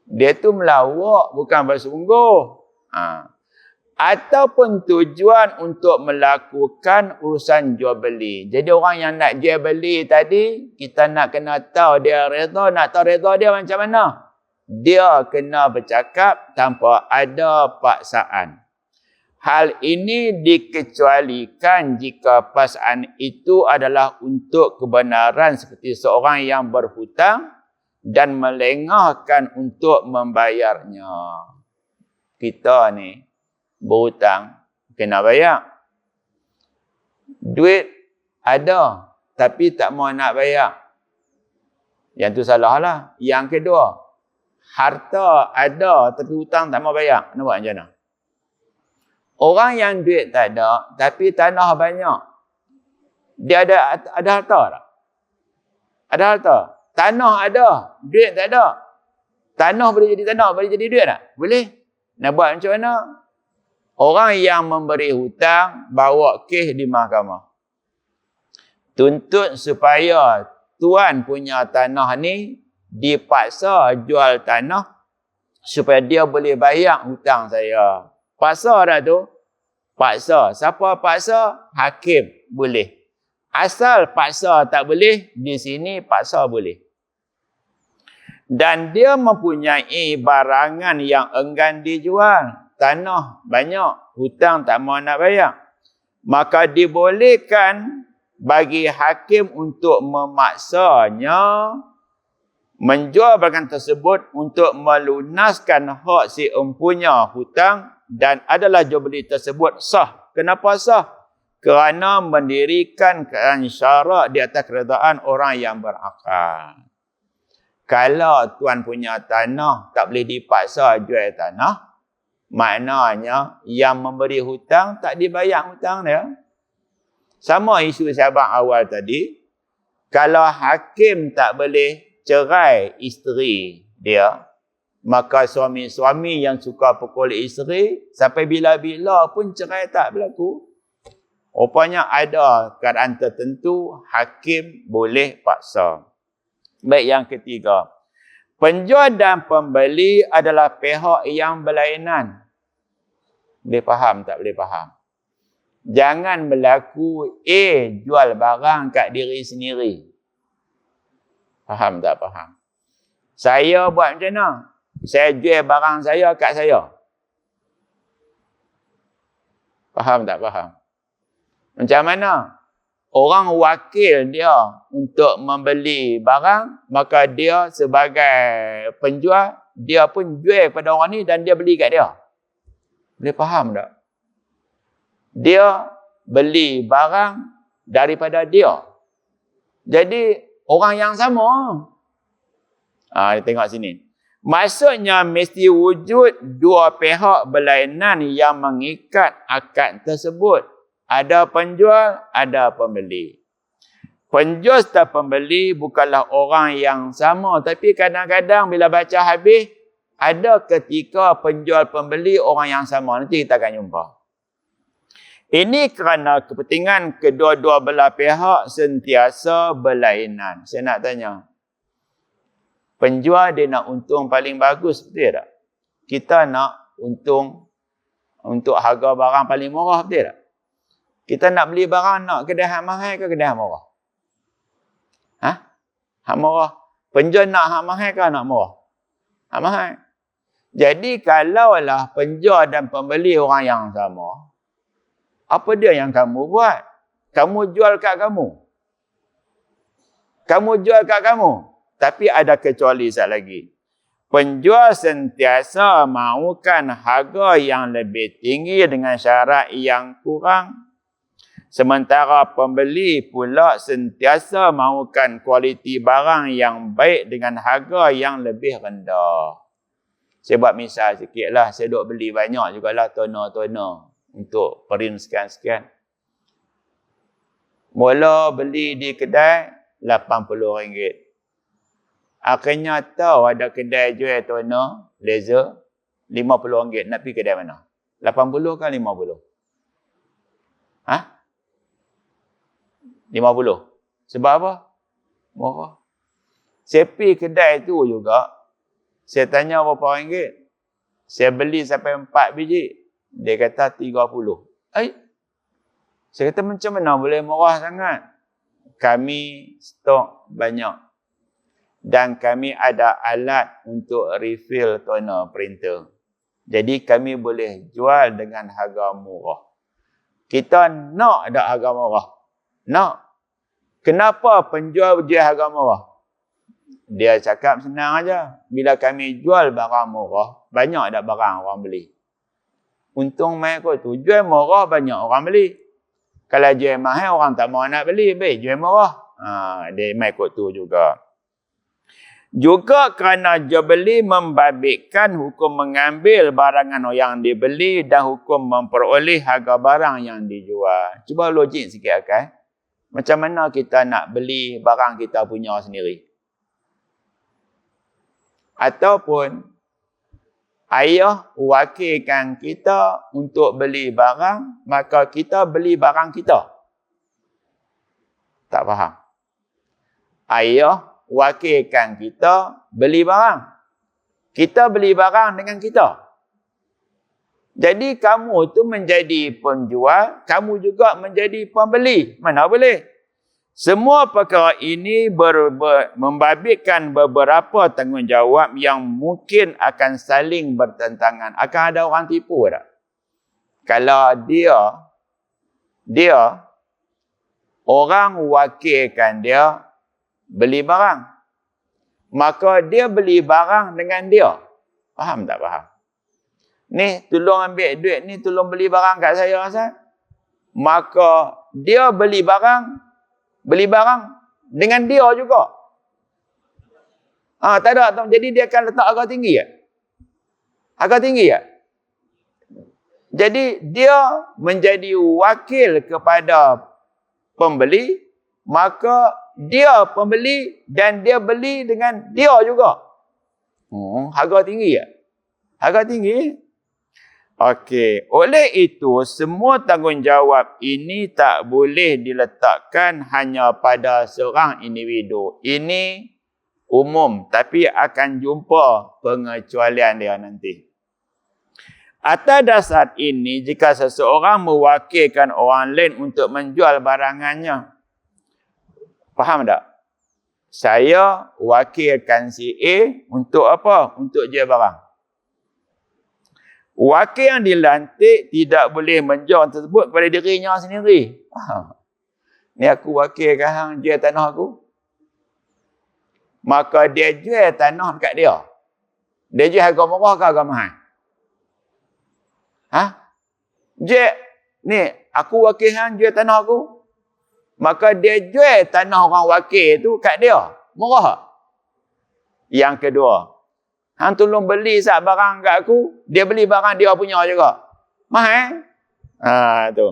Dia tu melawak bukan bersungguh. Ataupun tujuan untuk melakukan urusan jual beli. Jadi orang yang nak jual beli tadi, kita nak kena tahu dia reda, nak tahu reda dia macam mana. Dia kena bercakap tanpa ada paksaan. Hal ini dikecualikan jika paksaan itu adalah untuk kebenaran seperti seorang yang berhutang dan melengahkan untuk membayarnya. Kita ni berhutang, kena bayar. Duit ada, tapi tak mau nak bayar. Yang tu salah lah. Yang kedua, harta ada, tapi hutang tak mau bayar. Nak buat macam mana? Orang yang duit tak ada, tapi tanah banyak. Dia ada harta tak? Ada harta. Tanah ada, duit tak ada. Tanah boleh jadi tanah, boleh jadi duit tak? Boleh. Nak buat macam mana? Orang yang memberi hutang bawa kes di mahkamah. Tuntut supaya tuan punya tanah ni dipaksa jual tanah supaya dia boleh bayar hutang saya. Paksa dah tu? Paksa. Siapa paksa? Hakim boleh. Asal paksa tak boleh, di sini paksa boleh. Dan dia mempunyai barangan yang enggan dijual. Tanah banyak, hutang tak mau nak bayar. Maka dibolehkan bagi hakim untuk memaksanya menjual barang tersebut untuk melunaskan hak si empunya hutang dan adalah jual beli tersebut sah. Kenapa sah? Kerana mendirikan syarat di atas keredaan orang yang berakal. Kalau tuan punya tanah tak boleh dipaksa jual tanah, maknanya yang memberi hutang tak dibayar hutang dia. Sama isu sahabat awal tadi, kalau hakim tak boleh cerai isteri dia, maka suami-suami yang suka pukul isteri, sampai bila-bila pun cerai tak berlaku. Rupanya ada keadaan tertentu, hakim boleh paksa. Baik, yang ketiga. Penjual dan pembeli adalah pihak yang berlainan. Boleh faham tak boleh faham? Jangan berlaku jual barang kat diri sendiri. Faham tak faham? Saya buat macam mana? Saya jual barang saya kat saya. Faham tak faham? Macam mana? Orang wakil dia untuk membeli barang, maka dia sebagai penjual, dia pun jual pada orang ni dan dia beli kat dia. Boleh faham tak? Dia beli barang daripada dia. Jadi, orang yang sama. Tengok sini. Maksudnya mesti wujud dua pihak berlainan yang mengikat akad tersebut. Ada penjual, ada pembeli. Penjual dan pembeli bukanlah orang yang sama. Tapi kadang-kadang bila baca habis, ada ketika penjual pembeli orang yang sama. Nanti kita akan jumpa. Ini kerana kepentingan kedua-dua belah pihak sentiasa berlainan. Saya nak tanya. Penjual dia nak untung paling bagus, betul tak? Kita nak untung untuk harga barang paling murah, betul tak? Kita nak beli barang, nak kedai hak mahal ke kedai hak murah? Hak murah. Penjual nak hak mahal ke nak murah? Hak mahal. Jadi kalaulah penjual dan pembeli orang yang sama, apa dia yang kamu buat? Kamu jual kat kamu. Kamu jual kat kamu. Tapi ada kecuali sekali lagi. Penjual sentiasa mahukan harga yang lebih tinggi dengan syarat yang kurang. Sementara pembeli pula sentiasa mahukan kualiti barang yang baik dengan harga yang lebih rendah. Saya buat misal sikit lah. Saya duk beli banyak jugalah toner-toner untuk print sekian-sekian. Mula beli di kedai RM80. Akhirnya tahu ada kedai jual toner, laser, RM50. Nak pergi kedai mana? 80 ke 50? 50. Sebab apa? Murah. Saya pergi kedai tu juga. Saya tanya berapa ringgit. Saya beli sampai 4 biji. Dia kata 30. Saya kata macam mana boleh murah sangat? Kami stok banyak. Dan kami ada alat untuk refill toner printer. Jadi kami boleh jual dengan harga murah. Kita nak ada harga murah. Nak. Kenapa penjual jual harga murah? Dia cakap senang aja. Bila kami jual barang murah, banyak ada barang orang beli. Untung mai kot tu. Jual murah, banyak orang beli. Kalau jual mahal, orang tak mahu nak beli. Baik, jual murah. Dia mai kot tu juga. Juga kerana jual beli membabitkan hukum mengambil barangan yang dibeli dan hukum memperoleh harga barang yang dijual. Cuba logik sikit akal. Macam mana kita nak beli barang kita punya sendiri? Ataupun ayah wakilkan kita untuk beli barang, maka kita beli barang kita. Tak faham? Ayah wakilkan kita beli barang. Kita beli barang dengan kita. Jadi kamu tu menjadi penjual, kamu juga menjadi pembeli. Mana boleh? Semua perkara ini membabitkan beberapa tanggungjawab yang mungkin akan saling bertentangan. Akan ada orang tipu tak? Kalau dia orang wakilkan dia beli barang. Maka dia beli barang dengan dia. Faham tak faham? Ni, tolong ambil duit ni, tolong beli barang kat saya, Ustaz. Maka dia beli barang dengan dia juga. Tak ada. Jadi dia akan letak harga tinggi ya? Harga tinggi ya? Jadi dia menjadi wakil kepada pembeli, maka dia pembeli dan dia beli dengan dia juga. Harga tinggi ya? Harga tinggi. Okey, oleh itu semua tanggungjawab ini tak boleh diletakkan hanya pada seorang individu. Ini umum, tapi akan jumpa pengecualian dia nanti. Atas dasar ini, jika seseorang mewakilkan orang lain untuk menjual barangannya, faham tak? Saya wakilkan si A untuk apa? Untuk jual barang. Wakil yang dilantik tidak boleh menjual tersebut kepada dirinya sendiri. Faham? Ni aku wakilkan hang jual tanah aku. Maka dia jual tanah dekat dia. Dia jual harga murah ke harga mahal? Jual, ni aku wakil hang jual tanah aku. Maka dia jual tanah orang wakil tu kat dia. Murah. Yang kedua, hang tolong beli sat barang kat aku, dia beli barang dia punya juga. Mahal? Tu.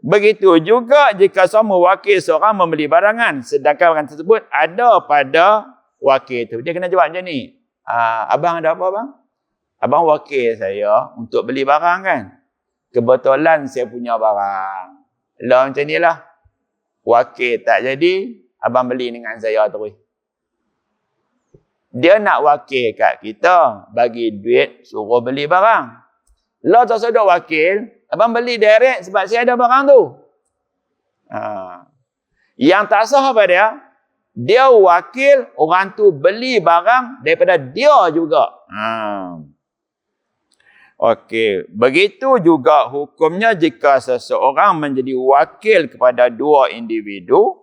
Begitu juga jika semua wakil seorang membeli barangan, sedangkan barang tersebut ada pada wakil tu. Dia kena jawab macam ni. Abang ada apa abang? Abang wakil saya untuk beli barang kan? Kebetulan saya punya barang. Lah macam ni lah. Wakil tak jadi, abang beli dengan saya terus. Dia nak wakil kat kita, bagi duit, suruh beli barang. Lah tak sedar wakil, abang beli direct sebab saya ada barang tu. Yang tak sah apa dia? Dia wakil, orang tu beli barang daripada dia juga. Okey, begitu juga hukumnya jika seseorang menjadi wakil kepada dua individu,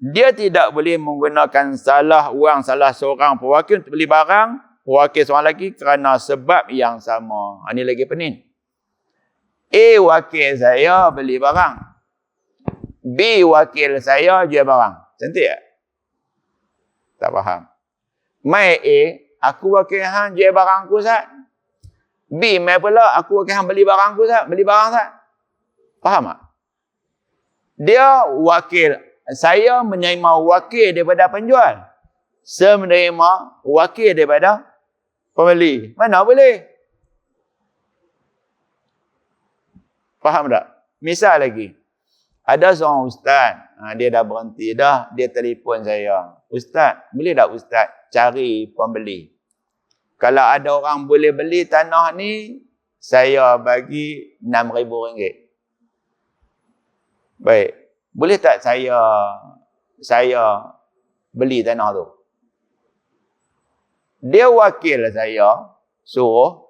dia tidak boleh menggunakan salah wang salah seorang pewakil untuk beli barang, pewakil seorang lagi kerana sebab yang sama. Ini lagi pening. A wakil saya beli barang. B wakil saya jual barang. Cantik tak? Tak faham. Mai A, aku wakil hang jual barang aku Ustaz. B, mai pula aku wakil hang beli barang aku Ustaz. Beli barang Ustaz. Faham tak? Dia wakil. Saya menerima wakil daripada penjual. Saya menerima wakil daripada pembeli. Mana boleh? Faham tak? Misal lagi. Ada seorang ustaz. Dia dah berhenti dah. Dia telefon saya. Ustaz, boleh tak ustaz cari pembeli? Kalau ada orang boleh beli tanah ni, saya bagi RM6,000. Baik. Boleh tak saya beli tanah tu? Dia wakil saya suruh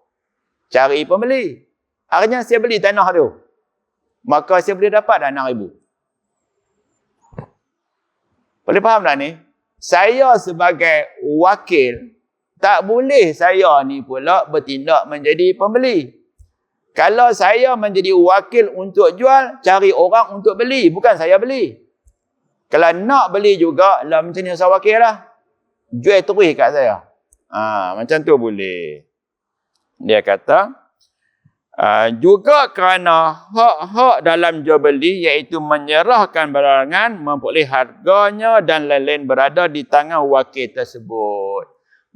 cari pembeli. Akhirnya saya beli tanah tu. Maka saya boleh dapat dah RM6,000. Boleh faham tak ni? Saya sebagai wakil, tak boleh saya ni pula bertindak menjadi pembeli. Kalau saya menjadi wakil untuk jual, cari orang untuk beli. Bukan saya beli. Kalau nak beli juga, lah macam ni saya wakil lah. Jual terus kat saya. Macam tu boleh. Dia kata, juga kerana hak-hak dalam jual beli, iaitu menyerahkan barangan, memperoleh harganya dan lain-lain berada di tangan wakil tersebut.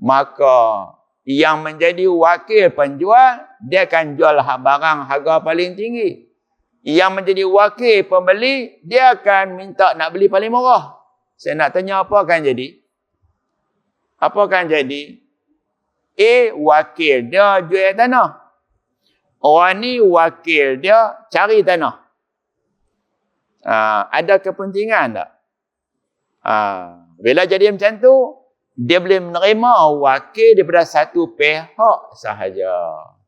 Maka yang menjadi wakil penjual, dia akan jual barang harga paling tinggi. Yang menjadi wakil pembeli, dia akan minta nak beli paling murah. Saya nak tanya apa akan jadi? Apa akan jadi? A, wakil dia jual tanah. Orang ni wakil dia cari tanah. Ada kepentingan tak? Bila jadi macam tu, dia boleh menerima wakil daripada satu pihak sahaja.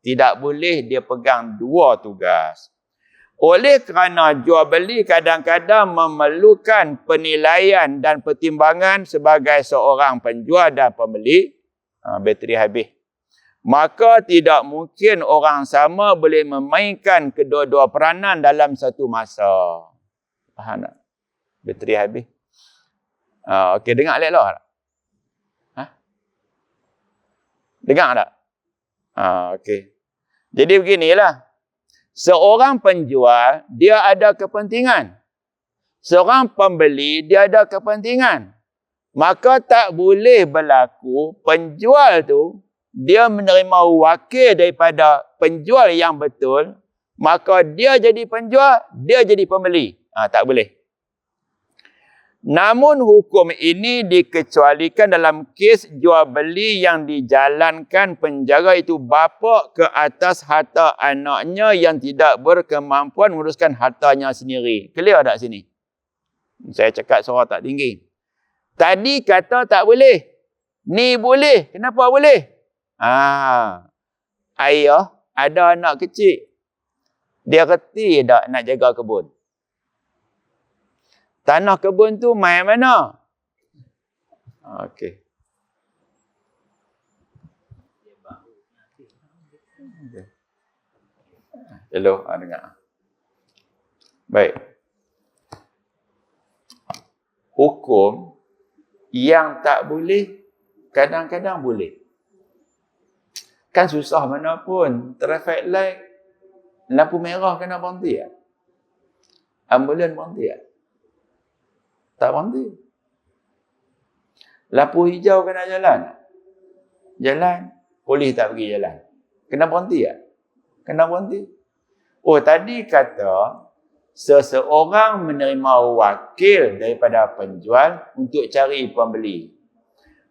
Tidak boleh dia pegang dua tugas. Oleh kerana jual beli kadang-kadang memerlukan penilaian dan pertimbangan sebagai seorang penjual dan pembeli, bateri habis. Maka tidak mungkin orang sama boleh memainkan kedua-dua peranan dalam satu masa. Faham tak? Bateri habis. Okey, dengar elok tak? Dengar tak? Okey. Jadi beginilah. Seorang penjual, dia ada kepentingan. Seorang pembeli, dia ada kepentingan. Maka tak boleh berlaku penjual tu, dia menerima wakil daripada penjual yang betul, maka dia jadi penjual, dia jadi pembeli. Tak boleh. Namun hukum ini dikecualikan dalam kes jual beli yang dijalankan penjara itu bapa ke atas harta anaknya yang tidak berkemampuan menguruskan hartanya sendiri. Clear tak sini? Saya cakap suara tak tinggi. Tadi kata tak boleh. Ni boleh. Kenapa boleh? Ayah ada anak kecil. Dia reti tak nak jaga kebun. Tanah kebun tu main mana? Okey. Hello, dengar. Baik. Hukum yang tak boleh, kadang-kadang boleh. Kan susah mana pun. Traffic light, lampu merah kena berhenti tak? Ambulan berhenti tak? Tak berhenti. Lampu hijau kena jalan. Jalan. Polis tak pergi jalan. Kena berhenti tak? Kena berhenti. Oh, tadi kata seseorang menerima wakil daripada penjual untuk cari pembeli.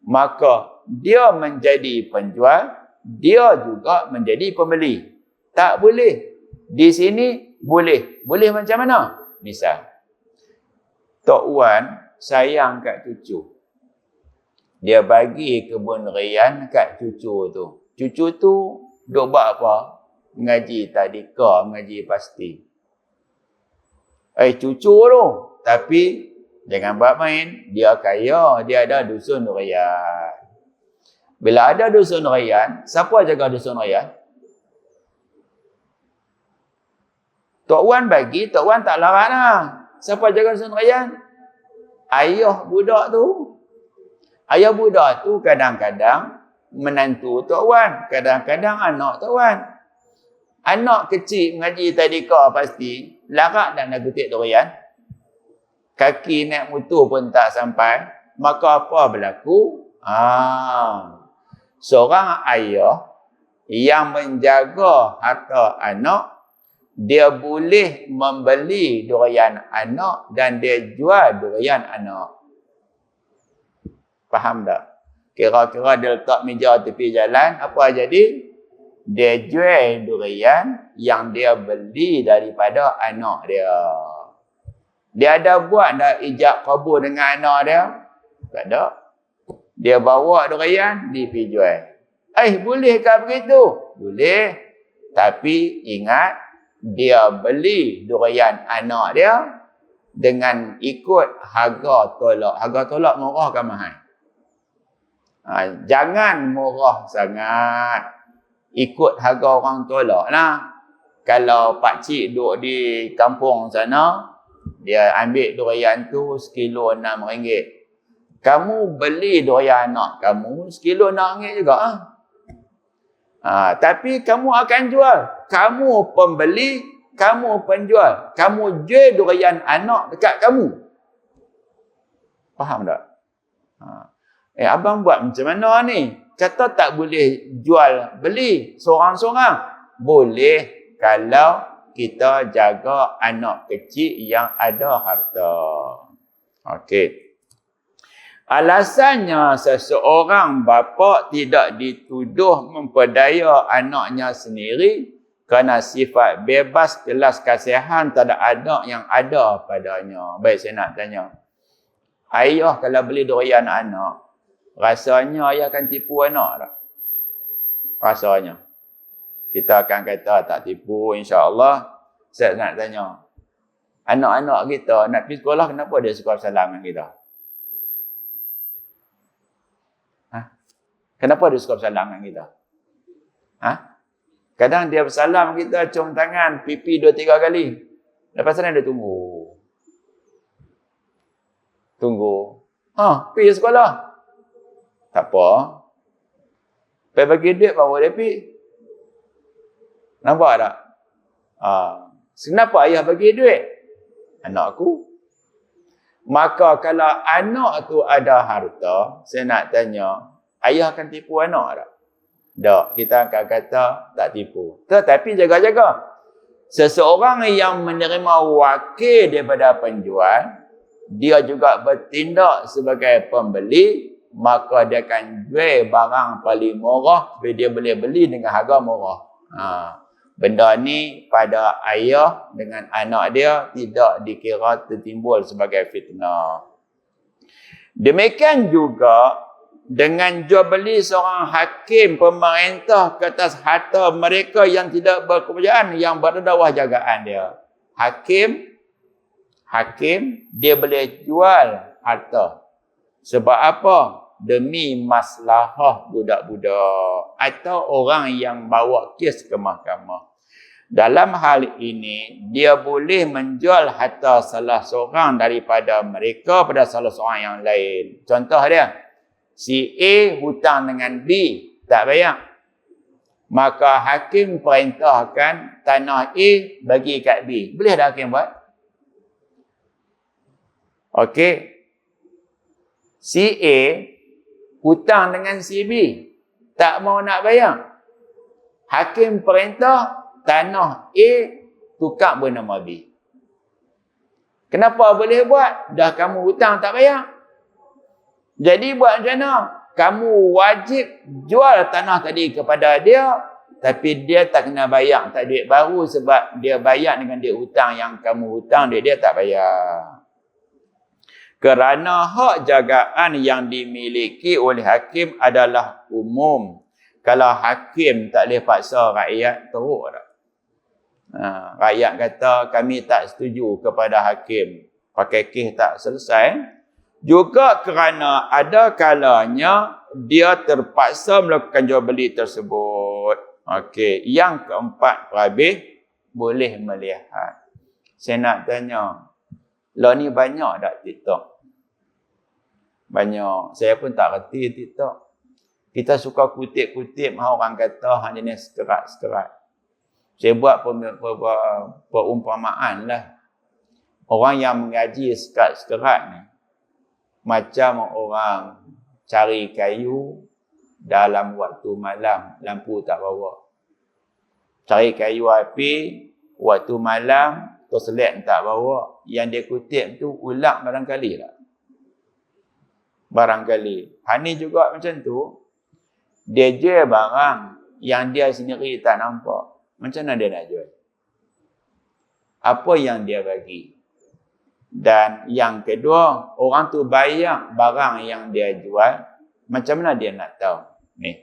Maka dia menjadi penjual, dia juga menjadi pembeli. Tak boleh. Di sini boleh. Boleh macam mana? Misal, Tok Wan sayang kat cucu. Dia bagi kebun rian kat cucu tu. Cucu tu duk buat apa? Mengaji tadika, mengaji pasti. Cucu tu. Tapi jangan buat main. Dia kaya, dia ada dusun rian. Bila ada dusun rian, siapa jaga dusun rian? Tok Wan bagi, Tok Wan tak larang lah. Siapa jaga dusun rian? Ayah budak tu. Ayah budak tu kadang-kadang menantu Tok Wan. Kadang-kadang anak Tok Wan. Anak kecil mengaji tadika pasti. Larak dan nak kutip durian. Kaki naik motor pun tak sampai. Maka apa berlaku? Seorang ayah yang menjaga harta anak, dia boleh membeli durian anak dan dia jual durian anak. Faham tak? Kira-kira dia letak meja tepi jalan, apa jadi? Dia jual durian yang dia beli daripada anak dia. Dia ada buat dah ijab kabul dengan anak dia? Tak ada. Dia bawa durian, dia pergi jual. Bolehkah begitu? Boleh. Tapi ingat, dia beli durian anak dia dengan ikut harga tolak. Harga tolak murah ke mahal? Jangan murah sangat. Ikut harga orang tolak lah. Kalau pakcik duduk di kampung sana, dia ambil durian tu sekilo RM6. Kamu beli durian anak kamu sekilo RM6 juga. Tapi kamu akan jual. Kamu pembeli, kamu penjual. Kamu jual durian anak dekat kamu. Faham tak? Abang buat macam mana ni? Kata tak boleh jual beli seorang-seorang. Boleh kalau kita jaga anak kecil yang ada harta. Okey. Alasannya seseorang bapa tidak dituduh memperdaya anaknya sendiri kerana sifat bebas kelas kasihan terhadap anak yang ada padanya. Baik, saya nak tanya. Ayah kalau beli durian anak, rasanya ayah akan tipu anak tak? Rasanya. Kita akan kata tak tipu, insya-Allah. Saya nak tanya. Anak-anak kita nak pergi sekolah, kenapa dia suka bersalam dengan kita? Kenapa dia suka bersalam dengan kita? Kadang dia bersalam kita, cium tangan, pipi 2-3 kali. Lepas sana dia tunggu. Pergi sekolah. Tak apa. Pergi bagi duit baru dia pergi. Nampak tak? Kenapa ayah bagi duit? Anak aku. Maka kalau anak tu ada harta, saya nak tanya, ayah akan tipu anak tak? Tak. Kita akan kata tak tipu. Tetapi jaga-jaga. Seseorang yang menerima wakil daripada penjual, dia juga bertindak sebagai pembeli, maka dia akan jual barang paling murah, dia boleh beli dengan harga murah. Benda ni pada ayah dengan anak dia tidak dikira tertimbul sebagai fitnah. Demikian juga dengan jual beli seorang hakim pemerintah ke atas harta mereka yang tidak berkepercayaan, yang berada bawah jagaan dia. Hakim dia boleh jual harta. Sebab apa? Demi maslahah budak-budak atau orang yang bawa kes ke mahkamah. Dalam hal ini, dia boleh menjual harta salah seorang daripada mereka pada salah seorang yang lain. Contoh dia, si A hutang dengan B, tak bayar. Maka hakim perintahkan tanah A bagi kat B. Boleh tak hakim buat? Okey. Si A hutang dengan si B, tak mau nak bayar. Hakim perintah tanah A tukar bernama B. Kenapa boleh buat? Dah kamu hutang tak bayar. Jadi buat macam mana? Kamu wajib jual tanah tadi kepada dia, tapi dia tak kena bayar, tak duit baru sebab dia bayar dengan duit hutang yang kamu hutang, dia tak bayar. Kerana hak jagaan yang dimiliki oleh hakim adalah umum. Kalau hakim tak boleh paksa rakyat, teruk tak? Rakyat kata kami tak setuju kepada hakim, pakai kes tak selesai. Juga kerana ada kalanya dia terpaksa melakukan jual beli tersebut. Okey, yang keempat, Rabih boleh melihat. Saya nak tanya, lah ni banyak tak TikTok? Banyak. Saya pun tak reti TikTok. Kita suka kutip-kutip orang kata hanya ni sekerat-sekerat. Saya buat perumpamaan lah. Orang yang mengaji sekerat-sekerat ni, macam orang cari kayu dalam waktu malam, lampu tak bawa. Cari kayu api, waktu malam, torchlight tak bawa. Yang dia kutip tu ulak barangkali tak? Barangkali. Hani juga macam tu. Dia jual barang yang dia sendiri tak nampak. Macam mana dia nak jual? Apa yang dia bagi? Dan yang kedua, orang tu bayar barang yang dia jual. Macam mana dia nak tahu? Ni.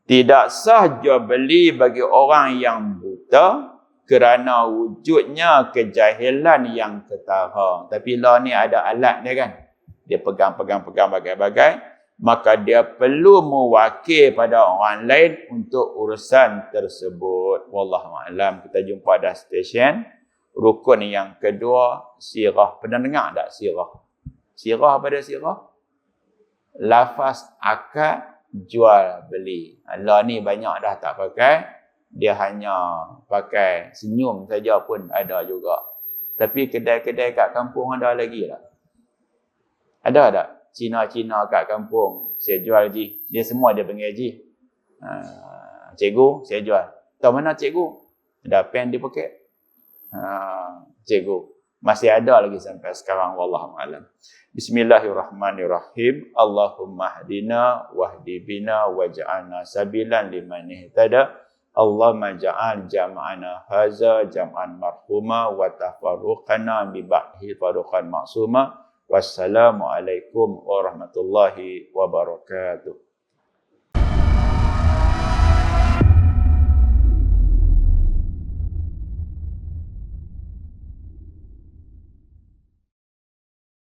Tidak sah jual beli bagi orang yang buta kerana wujudnya kejahilan yang ketara. Tapi lah ni ada alat dia kan. Dia pegang bagai-bagai. Maka dia perlu mewakil pada orang lain untuk urusan tersebut. Wallahualam. Kita jumpa dah stesen. Rukun yang kedua, sirah. Pernah dengar tak sirah? Sirah apa dia sirah? Lafaz akad jual beli. Allah ni banyak dah tak pakai. Dia hanya pakai senyum saja pun ada juga. Tapi kedai-kedai kat kampung ada lagi tak? Ada tak? Cina-Cina kat kampung. Saya jual ji. Dia semua dia panggil ji. Cikgu, saya jual. Tahu mana cikgu? Ada pen di poket. Cikgu. Masih ada lagi sampai sekarang. Wallahualam. Bismillahirrahmanirrahim. Allahumma hdina wahdi bina waj'alna sabilan liman ihtada. Allahumma ja'al jam'ana haza jam'an marhuma wa tafarruqana bi ba'dhi faruqan maksuma. Wassalamualaikum warahmatullahi wabarakatuh.